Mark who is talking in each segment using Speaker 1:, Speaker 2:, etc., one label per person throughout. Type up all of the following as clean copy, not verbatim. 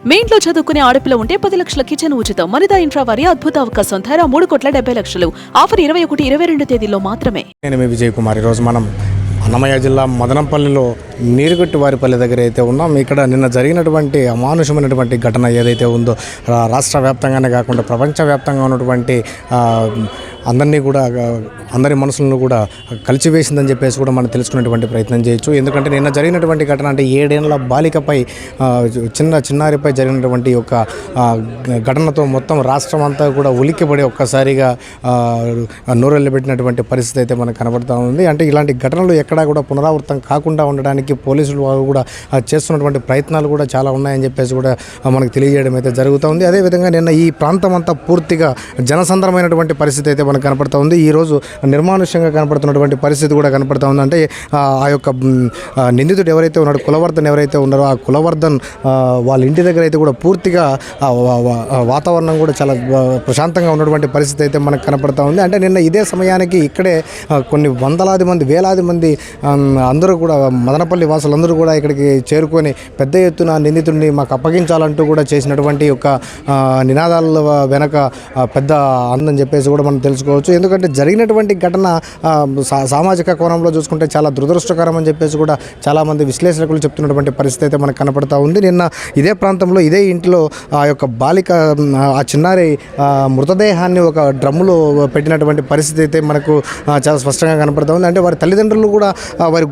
Speaker 1: మీ ఇంట్లో చదువుకునే ఆడపిల్ల ఉంటే 10 లక్షల కిచెన్ ఉచితం. మరిదా ఇంట్రా వారి అద్భుత అవకాశం. ధర 3,70,00,000. ఆఫర్ 21-22 తేదీల్లో మాత్రమే.
Speaker 2: నేను మీ విజయ్ కుమార్. ఈరోజు మనం అన్నమయ్య జిల్లా మదనపల్లిలో నీరుగట్టు వారిపల్లి దగ్గర అయితే ఉన్నాం. ఇక్కడ నిన్న జరిగినటువంటి అమానుషమైనటువంటి ఘటన ఏదైతే ఉందో రాష్ట్ర వ్యాప్తంగానే కాకుండా ప్రపంచవ్యాప్తంగా ఉన్నటువంటి అందరి మనసులను కూడా కలిచివేసిందని చెప్పేసి కూడా మనం తెలుసుకునేటువంటి ప్రయత్నం చేయొచ్చు. ఎందుకంటే నిన్న జరిగినటువంటి ఘటన అంటే 7 ఏళ్ల బాలికపై చిన్నారిపై జరిగినటువంటి ఒక ఘటనతో మొత్తం రాష్ట్రం అంతా కూడా ఉలిక్కిపడి ఒక్కసారిగా నోరెళ్ళబెట్టినటువంటి పరిస్థితి అయితే మనకు కనబడుతూ ఉంది. అంటే ఇలాంటి ఘటనలు ఎక్కడా కూడా పునరావృతం కాకుండా ఉండడానికి పోలీసులు వాళ్ళు కూడా చేస్తున్నటువంటి ప్రయత్నాలు కూడా చాలా ఉన్నాయని చెప్పేసి కూడా మనకు తెలియజేయడం అయితే జరుగుతూ ఉంది. అదేవిధంగా నిన్న ఈ ప్రాంతం అంతా పూర్తిగా జనసంద్రమైనటువంటి పరిస్థితి అయితే మనకు కనపడుతూ ఉంది. ఈరోజు నిర్మానుష్యంగా కనపడుతున్నటువంటి పరిస్థితి కూడా కనపడుతూ ఉంది. అంటే ఆ యొక్క నిందితుడు ఎవరైతే ఉన్నాడో కులవర్ధన్ ఎవరైతే ఉన్నారో ఆ కులవర్ధన్ వాళ్ళ ఇంటి దగ్గర అయితే కూడా పూర్తిగా వాతావరణం కూడా చాలా ప్రశాంతంగా ఉన్నటువంటి పరిస్థితి అయితే మనకు కనపడుతూ ఉంది. అంటే నిన్న ఇదే సమయానికి ఇక్కడే కొన్ని వందలాది మంది వేలాది మంది అందరూ కూడా మదనపల్లి వాసులందరూ కూడా ఇక్కడికి చేరుకొని పెద్ద ఎత్తున నిందితుడిని మాకు అప్పగించాలంటూ కూడా చేసినటువంటి యొక్క నినాదాల వెనక పెద్ద అందని చెప్పేసి కూడా మనం తెలుసుకోవచ్చు. ఎందుకంటే జరిగినటువంటి ఘటన సామాజిక కోణంలో చూసుకుంటే చాలా దురదృష్టకరం అని చెప్పేసి కూడా చాలామంది విశ్లేషకులు చెప్తున్నటువంటి పరిస్థితి అయితే మనకు కనపడతా ఉంది. నిన్న ఇదే ప్రాంతంలో ఇదే ఇంట్లో ఆ యొక్క బాలిక ఆ చిన్నారి మృతదేహాన్ని ఒక డ్రమ్ములో పెట్టినటువంటి పరిస్థితి అయితే మనకు చాలా స్పష్టంగా కనపడతా ఉంది. అంటే వారి తల్లిదండ్రులు కూడా వారి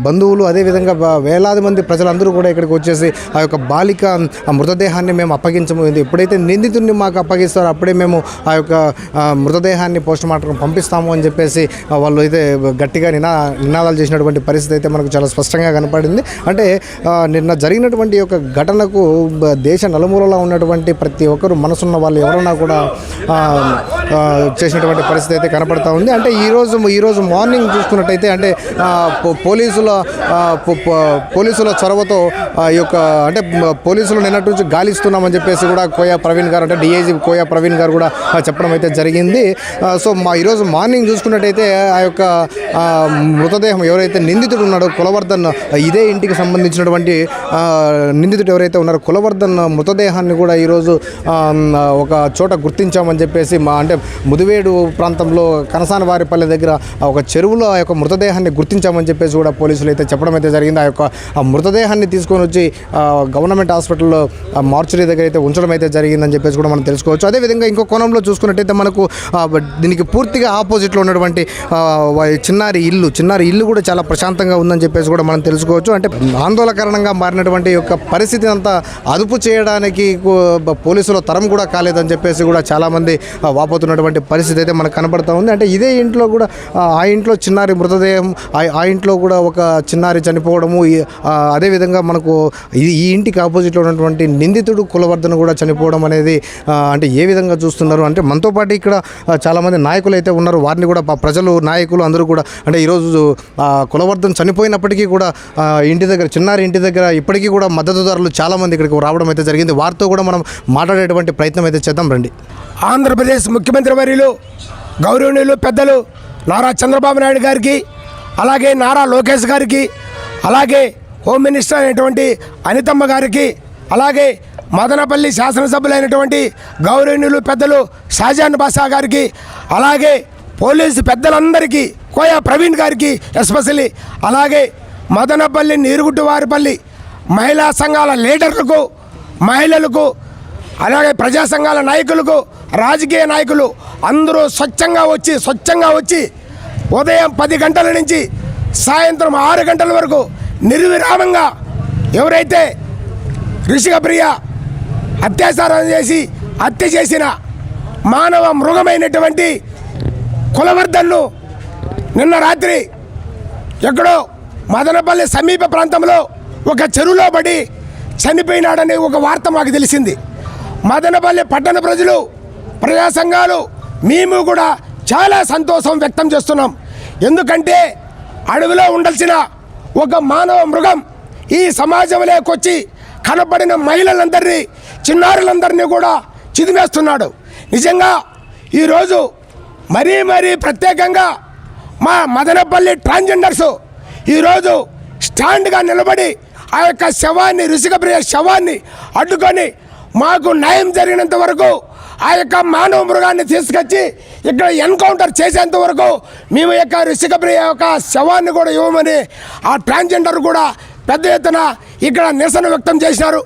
Speaker 2: బంధువులు అదేవిధంగా వేలాది మంది ప్రజలందరూ కూడా ఇక్కడికి వచ్చేసి ఆ యొక్క బాలిక మృతదేహాన్ని మేము అప్పగించము, ఎప్పుడైతే నిందితుడిని మాకు అప్పగిస్తారో అప్పుడే మేము ఆ యొక్క మృతదేహాన్ని పోస్టుమార్టం పంపిస్తాము అని చెప్పేసి వాళ్ళు అయితే గట్టిగా నినాదాలు చేసినటువంటి పరిస్థితి అయితే మనకు చాలా స్పష్టంగా కనపడింది. అంటే నిన్న జరిగినటువంటి యొక్క ఘటనకు దేశ నలుమూలలో ఉన్నటువంటి ప్రతి ఒక్కరు మనసున్న వాళ్ళు ఎవరన్నా కూడా చేసినటువంటి పరిస్థితి అయితే కనపడతా ఉంది. అంటే ఈరోజు మార్నింగ్ చూసుకున్నట్టయితే అంటే పోలీసుల చొరవతో ఈ యొక్క అంటే పోలీసులు నిన్నటి నుంచి గాలిస్తున్నామని చెప్పేసి కూడా కోయా ప్రవీణ్ గారు అంటే డిఐజీ కోయా ప్రవీణ్ గారు కూడా చెప్పడం అయితే జరిగింది. సో ఈరోజు మార్నింగ్ చూసుకున్నట్టయితే ఆ యొక్క మృతదేహం ఎవరైతే నిందితుడు ఉన్నాడో కులవర్ధన్ ఇదే ఇంటికి సంబంధించినటువంటి నిందితుడు ఎవరైతే ఉన్నారో కులవర్ధన్ మృతదేహాన్ని కూడా ఈరోజు ఒక చోట గుర్తించామని చెప్పేసి అంటే ముదివేడు ప్రాంతంలో కనసానవారిపల్లి దగ్గర ఒక చెరువులో ఆ యొక్క మృతదేహాన్ని గుర్తించామని చెప్పేసి కూడా పోలీసులు అయితే చెప్పడం అయితే జరిగింది. ఆ యొక్క మృతదేహాన్ని తీసుకొని వచ్చి గవర్నమెంట్ హాస్పిటల్లో మార్చురీ దగ్గర అయితే ఉంచడం అయితే జరిగిందని చెప్పేసి కూడా మనం తెలుసుకోవచ్చు. అదేవిధంగా ఇంకో కోణంలో చూసుకున్నట్టయితే మనకు దీనికి పూర్తిగా ఆపోజిట్లో ఉన్నటువంటి చిన్నారి ఇల్లు కూడా చాలా ప్రశాంతంగా ఉందని చెప్పేసి కూడా మనం తెలుసుకోవచ్చు. అంటే ఆందోళనకరంగా మారినటువంటి యొక్క పరిస్థితిని అంతా అదుపు చేయడానికి పోలీసుల తరం కూడా కాలేదని చెప్పేసి కూడా చాలామంది వాపోతున్నటువంటి పరిస్థితి అయితే మనకు కనబడుతూ ఉంది. అంటే ఇదే ఇంట్లో కూడా ఆ ఇంట్లో చిన్నారి మృతదేహం ఆ ఇంట్లో కూడా ఒక చిన్నారి చనిపోవడము అదేవిధంగా మనకు ఈ ఇంటికి ఆపోజిట్లో ఉన్నటువంటి నిందితుడు కులవర్ధన్ కూడా చనిపోవడం అనేది అంటే ఏ విధంగా చూస్తున్నారు అంటే మనతో పాటు ఇక్కడ చాలామంది నాయకులు అయితే ఉన్నారు. వారిని కూడా ప్రజలు నాయకులు అందరూ కూడా అంటే ఈరోజు కులవర్ధన్ చనిపోయినప్పటికీ కూడా చిన్నారి ఇంటి దగ్గర ఇప్పటికీ కూడా మద్దతుదారులు చాలామంది ఇక్కడికి రావడం అయితే జరిగింది. వారితో కూడా మనం మాట్లాడేటువంటి ప్రయత్నం అయితే చేద్దాం రండి.
Speaker 3: ఆంధ్రప్రదేశ్ ముఖ్యమంత్రి వర్యులు గౌరవనీయులు పెద్దలు నారా చంద్రబాబు నాయుడు గారికి అలాగే నారా లోకేష్ గారికి అలాగే హోమ్ మినిస్టర్ అయినటువంటి అనితమ్మ గారికి అలాగే మదనపల్లి శాసనసభ్యులైనటువంటి గౌరవనీయులు పెద్దలు షాజాన్ బాషా గారికి అలాగే పోలీసు పెద్దలందరికీ కోయా ప్రవీణ్ గారికి ఎస్పెషల్లీ అలాగే మదనపల్లి నీరుగుట్టు వారిపల్లి మహిళా సంఘాల లీడర్లకు మహిళలకు అలాగే ప్రజా సంఘాల నాయకులకు రాజకీయ నాయకులు అందరూ స్వచ్ఛంగా వచ్చి ఉదయం 10 గంటల నుంచి సాయంత్రం 6 గంటల వరకు నిర్విరామంగా ఎవరైతే ఋషికప్రియ అత్యాచారం చేసి హత్య చేసిన మానవ మృగమైనటువంటి కులవర్ధన్ను నిన్న రాత్రి ఎక్కడో మదనపల్లి సమీప ప్రాంతంలో ఒక చెరువులో పడి చనిపోయినాడనే ఒక వార్త మాకు తెలిసింది. మదనపల్లి పట్టణ ప్రజలు ప్రజా సంఘాలు మేము కూడా చాలా సంతోషం వ్యక్తం చేస్తున్నాం. ఎందుకంటే అడవిలో ఉండాల్సిన ఒక మానవ మృగం ఈ సమాజంలోకి వచ్చి కనబడిన మహిళలందరినీ చిన్నారులందరినీ కూడా చిదిమేస్తున్నాడు. నిజంగా ఈరోజు మరీ ప్రత్యేకంగా మా మదనపల్లి ట్రాన్స్జెండర్స్ ఈరోజు స్టాండ్గా నిలబడి ఆ యొక్క శవాన్ని ఋషికప్రియ శవాన్ని అడ్డుకొని మాకు న్యాయం జరిగినంత వరకు ఆ యొక్క మానవ మృగాన్ని తీసుకొచ్చి ఇక్కడ ఎన్కౌంటర్ చేసేంత వరకు మేము యొక్క ఋషికప్రియ యొక్క శవాన్ని కూడా ఇవ్వమని ఆ ట్రాన్స్జెండర్ కూడా పెద్ద ఎత్తున ఇక్కడ నిరసన వ్యక్తం చేశారు.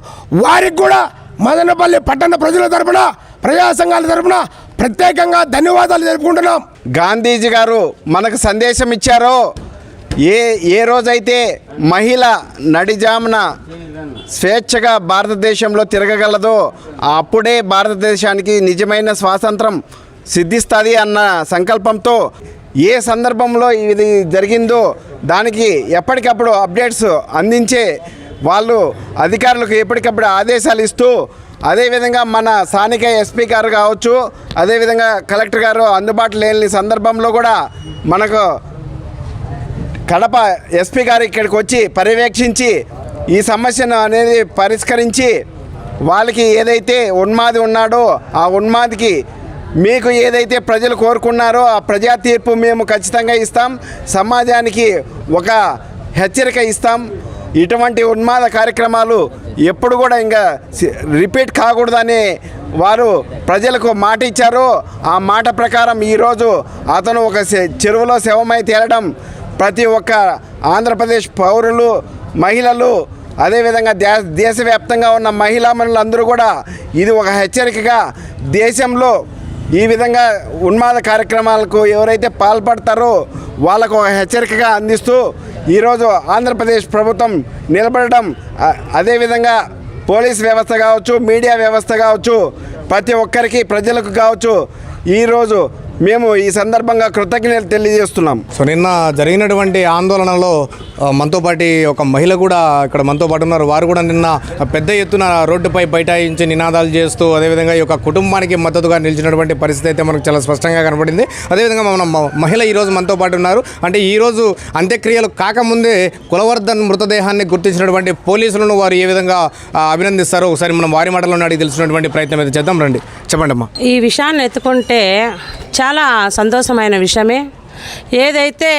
Speaker 3: వారికి కూడా మదనపల్లి పట్టణ ప్రజల తరపున ప్రజా సంఘాల తరపున ప్రత్యేకంగా ధన్యవాదాలు తెలుపుకుంటున్నాం.
Speaker 4: గాంధీజీ గారు మనకు సందేశం ఇచ్చారో ఏ రోజైతే మహిళ నడిజామున స్వేచ్ఛగా భారతదేశంలో తిరగగలదో అప్పుడే భారతదేశానికి నిజమైన స్వాతంత్రం సిద్ధిస్తుంది అన్న సంకల్పంతో ఏ సందర్భంలో ఇది జరిగిందో దానికి ఎప్పటికప్పుడు అప్డేట్స్ అందించే వాళ్ళు అధికారులకు ఎప్పటికప్పుడు ఆదేశాలు ఇస్తూ, అదేవిధంగా మన స్థానిక ఎస్పీ గారు కావచ్చు, అదేవిధంగా కలెక్టర్ గారు అందుబాటులో లేని సందర్భంలో కూడా మనకు కడప ఎస్పీ గారు ఇక్కడికి వచ్చి పర్యవేక్షించి ఈ సమస్యను అనేది పరిష్కరించి వాళ్ళకి ఏదైతే ఉన్మాది ఉన్నాడో ఆ ఉన్మాదికి మీకు ఏదైతే ప్రజలు కోరుకున్నారో ఆ ప్రజా తీర్పు మేము ఖచ్చితంగా ఇస్తాం, సమాజానికి ఒక హెచ్చరిక ఇస్తాం. ఇటువంటి ఉన్మాద కార్యక్రమాలు ఎప్పుడు కూడా ఇంకా రిపీట్ కాకూడదని వారు ప్రజలకు మాట ఇచ్చారు. ఆ మాట ప్రకారం ఈరోజు అతను ఒక చెరువులో శవమై తేలడం ప్రతి ఒక్క ఆంధ్రప్రదేశ్ పౌరులు, మహిళలు, అదేవిధంగా దేశవ్యాప్తంగా ఉన్న మహిళామణులందరూ కూడా ఇది ఒక హెచ్చరికగా దేశంలో ఈ విధంగా ఉన్మాద కార్యక్రమాలకు ఎవరైతే పాల్పడతారో వాళ్ళకు ఒక హెచ్చరికగా అందిస్తూ ఈరోజు ఆంధ్రప్రదేశ్ ప్రభుత్వం నిలబడడం, అదేవిధంగా పోలీస్ వ్యవస్థ కావచ్చు, మీడియా వ్యవస్థ కావచ్చు, ప్రతి ఒక్కరికి ప్రజలకు కావచ్చు ఈరోజు మేము ఈ సందర్భంగా కృతజ్ఞతలు తెలియజేస్తున్నాం.
Speaker 2: సో నిన్న జరిగినటువంటి ఆందోళనలో మనతో పాటు ఒక మహిళ కూడా ఇక్కడ మనతో పాటు ఉన్నారు. వారు కూడా నిన్న పెద్ద ఎత్తున రోడ్డుపై బైఠాయించి నినాదాలు చేస్తూ అదేవిధంగా ఈ యొక్క కుటుంబానికి మద్దతుగా నిలిచినటువంటి పరిస్థితి అయితే మనకు చాలా స్పష్టంగా కనబడింది. అదేవిధంగా మన మహిళ ఈరోజు మనతో పాటు ఉన్నారు. అంటే ఈరోజు అంత్యక్రియలు కాకముందే కులవర్ధన్ మృతదేహాన్ని గుర్తించినటువంటి పోలీసులను వారు ఏ విధంగా అభినందిస్తారో ఒకసారి మనం వారి మాటలను అడిగి తెలుసుకున్నటువంటి ప్రయత్నం అయితే చేద్దాం. రండి, చెప్పండి అమ్మా.
Speaker 5: ఈ విషయాన్ని ఎత్తుకుంటే చాలా సంతోషమైన విషయమే. ఏదైతే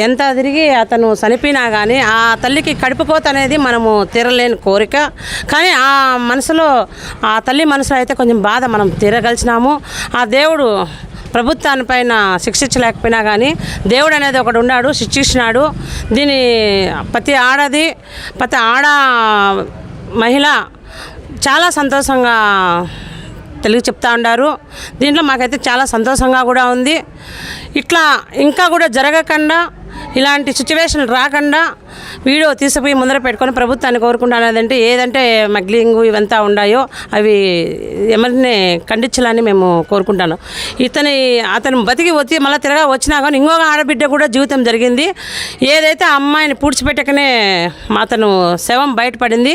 Speaker 5: ఎంత తిరిగి అతను చనిపోయినా కానీ ఆ తల్లికి కడుపుకోత అనేది మనము తీరలేని కోరిక. కానీ ఆ మనసులో ఆ తల్లి మనసులో అయితే కొంచెం బాధ మనం తీరగలిచినాము. ఆ దేవుడు ప్రభుత్వానిపైన శిక్షించలేకపోయినా కానీ దేవుడు అనేది ఒకడు ఉన్నాడు, శిక్షించినాడు. దీని ప్రతి ఆడ మహిళ చాలా సంతోషంగా తెలుగు చెప్తా ఉన్నారు. దీంట్లో మాకైతే చాలా సంతోషంగా కూడా ఉంది. ఇట్లా ఇంకా కూడా జరగకుండా, ఇలాంటి సిచ్యువేషన్ రాకుండా వీడియో తీసుకుపోయి ముందర పెట్టుకొని ప్రభుత్వాన్ని కోరుకుంటున్నదంటే ఏదంటే మగ్లింగ్ ఇవంతా ఉన్నాయో అవి ఎవరిని ఖండించాలని మేము కోరుకుంటాను. అతను బతికి వచ్చి మళ్ళీ తిరగా వచ్చినా కానీ ఇంకొక ఆడబిడ్డ కూడా జీవితం జరిగింది. ఏదైతే ఆ అమ్మాయిని పూడ్చిపెట్టకనే అతను శవం బయటపడింది.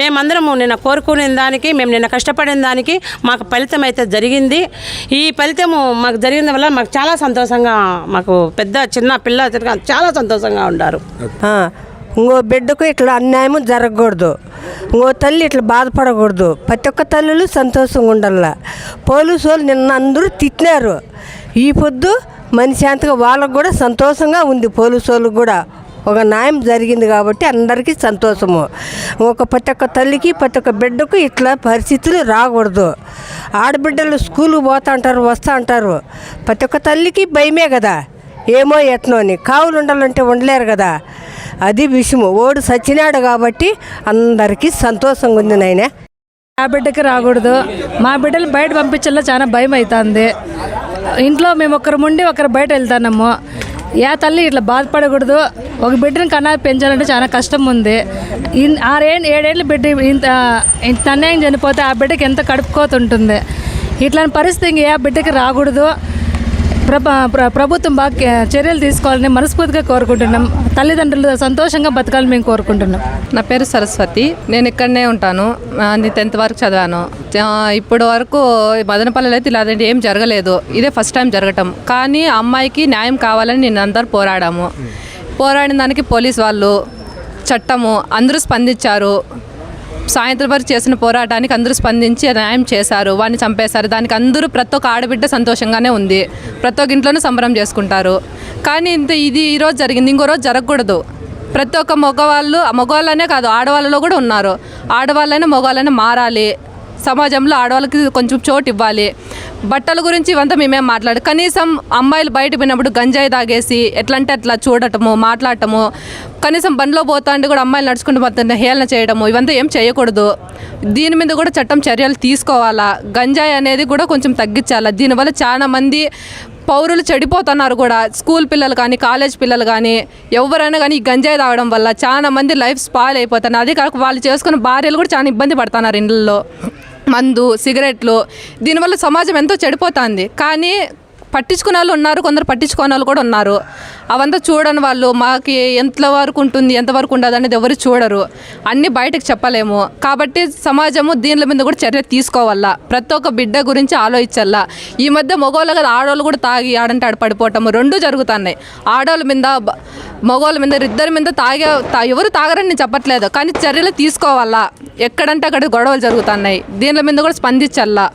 Speaker 5: మేమందరము నిన్న కోరుకునే దానికి, మేము నిన్న కష్టపడిన దానికి మాకు ఫలితం అయితే జరిగింది. ఈ ఫలితము మాకు జరిగిన వల్ల మాకు చాలా సంతోషంగా, మాకు పెద్ద చిన్న పిల్ల చాలా సంతోషంగా ఉన్నారు.
Speaker 6: ఇంకో బిడ్డకు ఇట్లా అన్యాయం జరగకూడదు, ఇంకో తల్లి ఇట్లా బాధపడకూడదు. ప్రతి ఒక్క తల్లులు సంతోషంగా ఉండాల. పోలీసు వాళ్ళు నిన్న అందరూ తిట్టినారు. ఈ పొద్దు మనశాంతిగా వాళ్ళకు కూడా సంతోషంగా ఉంది. పోలీసు వాళ్ళకు కూడా ఒక న్యాయం జరిగింది కాబట్టి అందరికీ సంతోషము. ప్రతి ఒక్క తల్లికి ప్రతి ఒక్క బిడ్డకు ఇట్లా పరిస్థితులు రాకూడదు. ఆడబిడ్డలు స్కూల్కి పోతా అంటారు, వస్తూ అంటారు. ప్రతి ఒక్క తల్లికి భయమే కదా, ఏమో ఎట్నో అని. కావులు ఉండాలంటే ఉండలేరు కదా, అది విషయము. ఓడు సచ్చినాడు కాబట్టి అందరికీ సంతోషంగా ఉంది. నాయన
Speaker 7: ఆ బిడ్డకి రాకూడదు, మా బిడ్డలు బయట పంపించాలో చాలా భయం అవుతుంది. ఇంట్లో మేము ఒకరు ఉండి ఒకరు బయట వెళ్తున్నాము. ఏ తల్లి ఇట్లా బాధపడకూడదు. ఒక బిడ్డని కన్నా పెంచాలంటే చాలా కష్టం ఉంది. 6-7 బిడ్డ ఇంత అన్యాయం చనిపోతే ఆ బిడ్డకి ఎంత కడుపుకోత ఉంటుంది. ఇట్లాంటి పరిస్థితి ఏ బిడ్డకి రాకూడదు. ప్రభుత్వం బాగా చర్యలు తీసుకోవాలని మనస్ఫూర్తిగా కోరుకుంటున్నాం. తల్లిదండ్రులు సంతోషంగా బతకాలని మేము కోరుకుంటున్నాం.
Speaker 8: నా పేరు సరస్వతి, నేను ఇక్కడనే ఉంటాను. నేను 10th వరకు చదివాను. ఇప్పుడు వరకు మదనపల్లిలో అయితే ఇలాంటి ఏం జరగలేదు. ఇదే ఫస్ట్ టైం జరగటం. కానీ అమ్మాయికి న్యాయం కావాలని నేను అందరూ పోరాడిన దానికి పోలీస్ వాళ్ళు, చట్టము అందరూ స్పందించారు. సాయంత్రం వరకు చేసిన పోరాటానికి అందరూ స్పందించి న్యాయం చేశారు. వాడిని చంపేశారు. దానికి అందరూ ప్రతి ఒక్క ఆడబిడ్డ సంతోషంగానే ఉంది. ప్రతి ఒక్క ఇంట్లోనూ సంబరం చేసుకుంటారు. కానీ ఇది ఈరోజు జరిగింది, ఇంకో రోజు జరగకూడదు. ప్రతి ఒక్క మగవాళ్ళనే కాదు ఆడవాళ్ళలో కూడా ఉన్నారు. ఆడవాళ్ళైనా మగవాళ్ళైనా మారాలి, సమాజంలో ఆడవాళ్ళకి కొంచెం చోటు ఇవ్వాలి. బట్టల గురించి ఇవంతా మేమేం మాట్లాడు, కనీసం అమ్మాయిలు బయట పోయినప్పుడు గంజాయి తాగేసి ఎట్లా అంటే అట్లా చూడటము, మాట్లాడటము, కనీసం బండిలో పోతా అంటే కూడా అమ్మాయిలు నడుచుకుంటూ పోతుంటే హేళన చేయడము, ఇవంతా ఏం చేయకూడదు. దీని మీద కూడా చట్టం చర్యలు తీసుకోవాలా. గంజాయి అనేది కూడా కొంచెం తగ్గించాలా. దీనివల్ల చాలా మంది పౌరులు చెడిపోతున్నారు కూడా. స్కూల్ పిల్లలు కానీ, కాలేజ్ పిల్లలు కానీ, ఎవరైనా కానీ ఈ గంజాయి తాగడం వల్ల చాలా మంది లైఫ్ స్పాయిల్ అయిపోతున్నారు. అదే కాక వాళ్ళు చేసుకున్న భార్యలు కూడా చాలా ఇబ్బంది పడుతున్నారు ఇండ్లలో. మందు, సిగరెట్లు, దీనివల్ల సమాజం ఎంతో చెడిపోతుంది. కానీ పట్టించుకునే వాళ్ళు ఉన్నారు, కొందరు పట్టించుకునే వాళ్ళు కూడా ఉన్నారు. అవంతా చూడని వాళ్ళు మాకు ఎంతవరకు ఉంటుంది, ఎంతవరకు ఉండదు అనేది ఎవరు చూడరు. అన్నీ బయటకు చెప్పలేము. కాబట్టి సమాజము దీని మీద కూడా చర్య తీసుకోవాలా. ప్రతి ఒక్క బిడ్డ గురించి ఆలోచించాలా. ఈ మధ్య మగవాళ్ళు కదా ఆడవాళ్ళు కూడా తాగి ఆడంటే ఆడ పడిపోవటము రెండూ జరుగుతున్నాయి. ఆడవాళ్ళ మీద, మగవాళ్ళ మీద, ఇద్దరి మీద ఎవరు తాగరని నేను చెప్పట్లేదు, కానీ చర్యలు తీసుకోవాలా. ఎక్కడంటే అక్కడ గొడవలు జరుగుతున్నాయి. దీని మీద కూడా స్పందించాలా.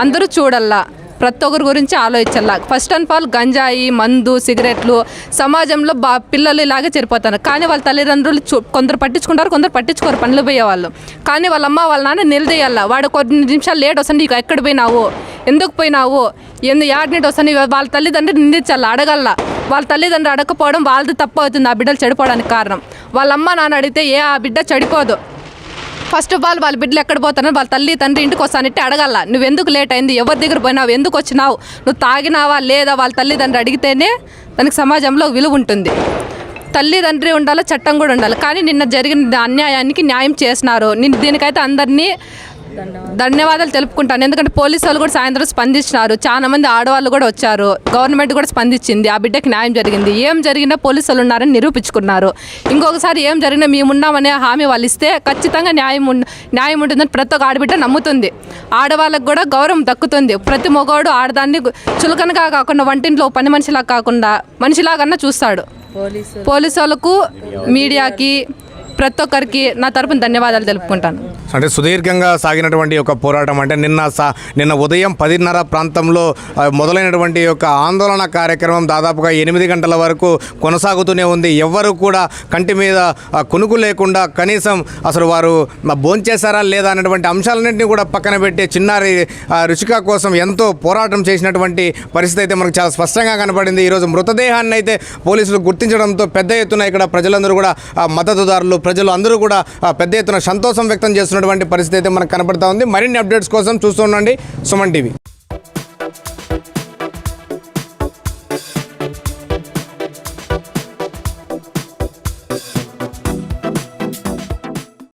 Speaker 8: అందరూ చూడాలా. ప్రతి ఒక్కరి గురించి ఆలోచించాల. ఫస్ట్ అండ్ ఆల్ గంజాయి, మందు, సిగరెట్లు సమాజంలో పిల్లలు ఇలాగే చెడిపోతున్నారు. కానీ వాళ్ళ తల్లిదండ్రులు కొందరు పట్టించుకుంటారు, కొందరు పట్టించుకోరు పనులు పోయేవాళ్ళు. కానీ వాళ్ళ అమ్మ వాళ్ళ నాన్న నిలదీయాల. వాడు కొన్ని నిమిషాలు లేట్ వస్తాను, నీకు ఎక్కడ పోయినావు, ఎందుకు పోయినావు, యాడ్నీటి వస్తాను, వాళ్ళ తల్లిదండ్రులు నిందించాల, అడగల. వాళ్ళ తల్లిదండ్రులు అడగకపోవడం వాళ్ళది తప్పు అవుతుంది. ఆ బిడ్డలు చెడిపోవడానికి కారణం వాళ్ళ అమ్మ నాన్న అడిగితే ఆ బిడ్డ చెడిపోదు. ఫస్ట్ ఆఫ్ ఆల్ వాళ్ళ బిడ్డలు ఎక్కడ పోతున్నారు, వాళ్ళ తల్లి తండ్రి ఇంటికి వస్తానంటే అడగల. నువ్వు ఎందుకు లేట్ అయింది, ఎవరి దగ్గర పోయినావు, ఎందుకు వచ్చినావు, నువ్వు తాగినావా లేదా, వాళ్ళ తల్లిదండ్రులు అడిగితేనే దానికి సమాజంలో విలువ ఉంటుంది. తల్లిదండ్రి ఉండాలి, చట్టం కూడా ఉండాలి. కానీ నిన్న జరిగిన అన్యాయానికి న్యాయం చేసినారు. దీనికైతే అందరినీ ధన్యవాదాలు తెలుపుకుంటాను. ఎందుకంటే పోలీసు వాళ్ళు కూడా సాయంత్రం స్పందించినారు. చాలా మంది ఆడవాళ్ళు కూడా వచ్చారు. గవర్నమెంట్ కూడా స్పందించింది. ఆ బిడ్డకి న్యాయం జరిగింది. ఏం జరిగినా పోలీసు వాళ్ళు ఉన్నారని నిరూపించుకున్నారు. ఇంకొకసారి ఏం జరిగినా మేమున్నామనే హామీ వాళ్ళు ఇస్తే ఖచ్చితంగా న్యాయం ఉంటుందని ప్రతి ఒక్క ఆడబిడ్డ నమ్ముతుంది. ఆడవాళ్ళకు కూడా గౌరవం దక్కుతుంది. ప్రతి మగవాడు ఆడదాన్ని చులకనగా కాకుండా, వంటింట్లో పని మనిషిలా కాకుండా మనిషిలాగన్నా చూస్తాడు. పోలీసు వాళ్ళకు, మీడియాకి, ప్రతి ఒక్కరికి నా తరపున ధన్యవాదాలు తెలుపుకుంటాను.
Speaker 2: అంటే సుదీర్ఘంగా సాగినటువంటి ఒక పోరాటం, అంటే నిన్న ఉదయం 10:30 ప్రాంతంలో మొదలైనటువంటి యొక్క ఆందోళన కార్యక్రమం దాదాపుగా 8 గంటల వరకు కొనసాగుతూనే ఉంది. ఎవ్వరు కూడా కంటి మీద కునుకు లేకుండా, కనీసం అసలు వారు భోంచేశారా లేదా అనేటువంటి అంశాలన్నింటినీ కూడా పక్కన పెట్టి చిన్నారి రుచిక కోసం ఎంతో పోరాటం చేసినటువంటి పరిస్థితి అయితే మనకు చాలా స్పష్టంగా కనపడింది. ఈరోజు మృతదేహాన్ని అయితే పోలీసులు గుర్తించడంతో పెద్ద ఎత్తున ఇక్కడ ప్రజలందరూ కూడా మద్దతుదారులు, ప్రజలు అందరూ కూడా పెద్ద ఎత్తున సంతోషం వ్యక్తం చేస్తున్నటువంటి పరిస్థితి అయితే మనకు కనపడతా ఉంది. మరిన్ని అప్డేట్స్ కోసం చూస్తూ ఉండండి సుమన్ టీవీ.